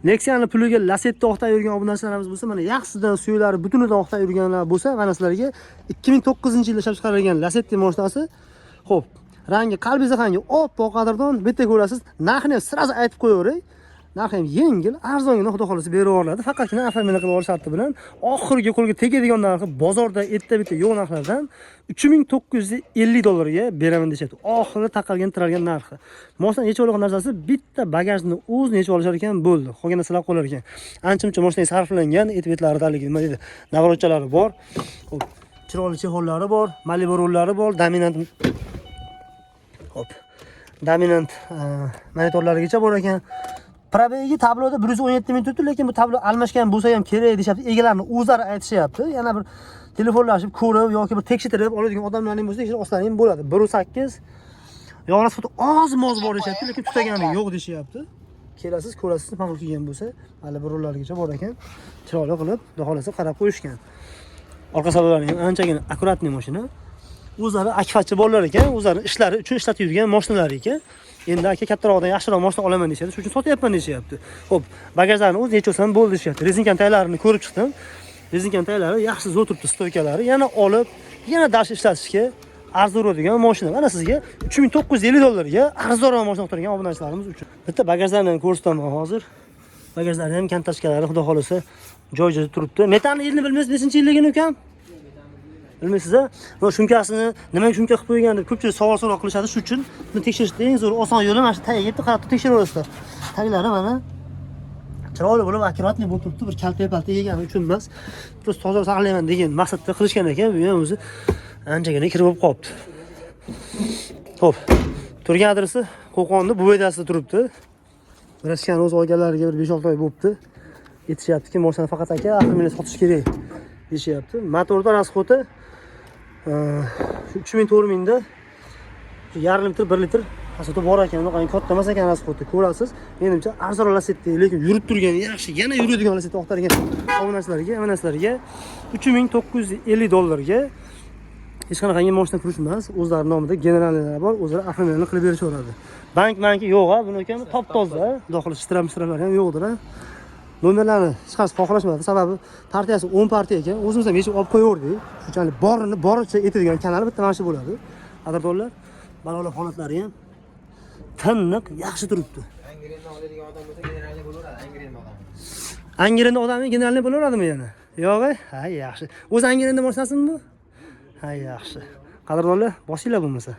Nexia'ni puliga Lacetti o'qtab yurgan obunachilarimiz bo'lsa, mana yaxshidan suyaklari butunidan o'qtab yurganlar bo'lsa, mana sizlarga 2009-yilda ishlab chiqarilgan Lacetti mashinasi. Xo'p, rangi qalbi zaxanga oppoq qadrdon, bitta ko'rasiz. Narxini ham sirazi aytib qo'yaveray. Narxi ham yengil, arzongina xudo xolasa berib yuboriladi. Faqatgina aformini qilib olish sharti bilan oxirgi qo'lga tegadigan narxi bozorda bitta yo'q narxlardan $3950 ga beraman deyapti. Oxiri taqalgan tiralgan narxi. Mashina yechib olgan narsasi bitta bagajni o'zini yechib olishar ekan bo'ldi. Qolgan narsalar qo'lar ekan. Ancha-muncha mashinaga sarflangan, etvetlari daligi nima deydi, navrochalari bor. Xo'p, chiroyli chehollari bor, Malibu rullari bor, dominant dominant monitorlarigacha bor ekan. Probegi tabloda 117 ming turibdi, lekin bu tablo almashgan bo'lsa ham kerak deyapti. Egalarning o'zlari aytishyapti. Yana bir telefonlashib ko'rib yoki bir tekshirib oladigan odamlarning bo'lsa, tekshirib olsalar ham bo'ladi. 1.8 yog'ni soti oz-moz bor deyapti, lekin tutagani yo'q deyapti. Kelasiz, ko'rasiz, ma'qul kelgan bo'lsa, hali bir rullarigacha bor ekan. Chiroyli qilib, xudo xolasa qarab qo'yishgan. Orqa salonlari ham anchagina akkuratniy mashina. O'zlari akfatchi bolalar ekan, o'zlari ishlari uchun ishlatib yurgan mashinalar ekan. Endi aka kattaroqdan yaxshiroq mashina olaman deyapti, shuning uchun sotyapman deyapti. Xo'p, bagajlarni o'zi yechib olsam bo'ldi deyapti. Rezinkan taylarini ko'rib chiqdim. Rezinkan taylari yaxshi zo'r turibdi, stoykalari. Yana olib, yana dash ishlatishga arziradigan mashina. Mana sizga $3950 ga arzonroq mashina o'tirgan obunachilarimiz uchun. Bitta bagajlarni ko'rsataman hozir. Bagajlari ham kantashkalari xudo xolasa joy-joyida turibdi. Metalni yilni bilmaysiz, nechinchi yilligini ukam? Bilmaysiz-a? Bu shumkasini nimaga shumka qilib qo'ygan deb ko'pchilik savol so'roq qilishadi. Shu uchun buni tekshirishning eng zo'r oson yo'li mana shu tagiga yetib qarab tekshiravasizlar. Taglari mana chiroyli bo'lib, akkuratli bo'lib turibdi. Bir kalta-palta yegani uchun emas, просто toza saqlayman degan maqsadda qilishgan ekan. Bu ham o'zi anchagina kirib olib qolibdi. Xo'p, turgan adresi Qo'qonning Buvaydasida turibdi. Rossiyaning o'z olganlariga bir 5-6 oy bo'libdi. Yetishyaptiki, mashinani faqat aka avtomobilni sotish kerak deyishyapti. Motorda rasxoti 3000-4000 da 1,5 litr 1 litr asoti bor ekan. Unaqa katta emas ekan rasxoti. Ko'rasiz. Menimcha arzon Lacetti, lekin yurib turgan yaxshi, yana yuradigan Lacetti o'qtargan obunachilarga, emaslarga $3950 ga hech qanaqangi mashina kirish emas. O'zlari nomida generallar bor, o'zlari avtomobilni qilib berishaveradi. Bank yo'q-a, buni ham top-toza, xudo shtiram-shtiramlar ham yo'qdir. Nomerlarni hech qanday xohlashmadi. Sababi partiyasi 10 partiya ekan. O'zimiz ham yechib olib qo'yaverdik. Shunchalik borini boricha etadigan kanal bitta mana shu bo'ladi. Qadrdonlar, balolar holatlari ham tiniq, yaxshi turibdi. Angrenni oladigan odam bo'lsa generalniy bo'laveradi, Angrenni odami. Angrenni odami generalniy bo'laveradimi yana? Yo'q-a? Ha, yaxshi. O'zi Angrenni mashinasimi bu? Ha, yaxshi. Qadrdonlar, boshinglar bo'lmasa.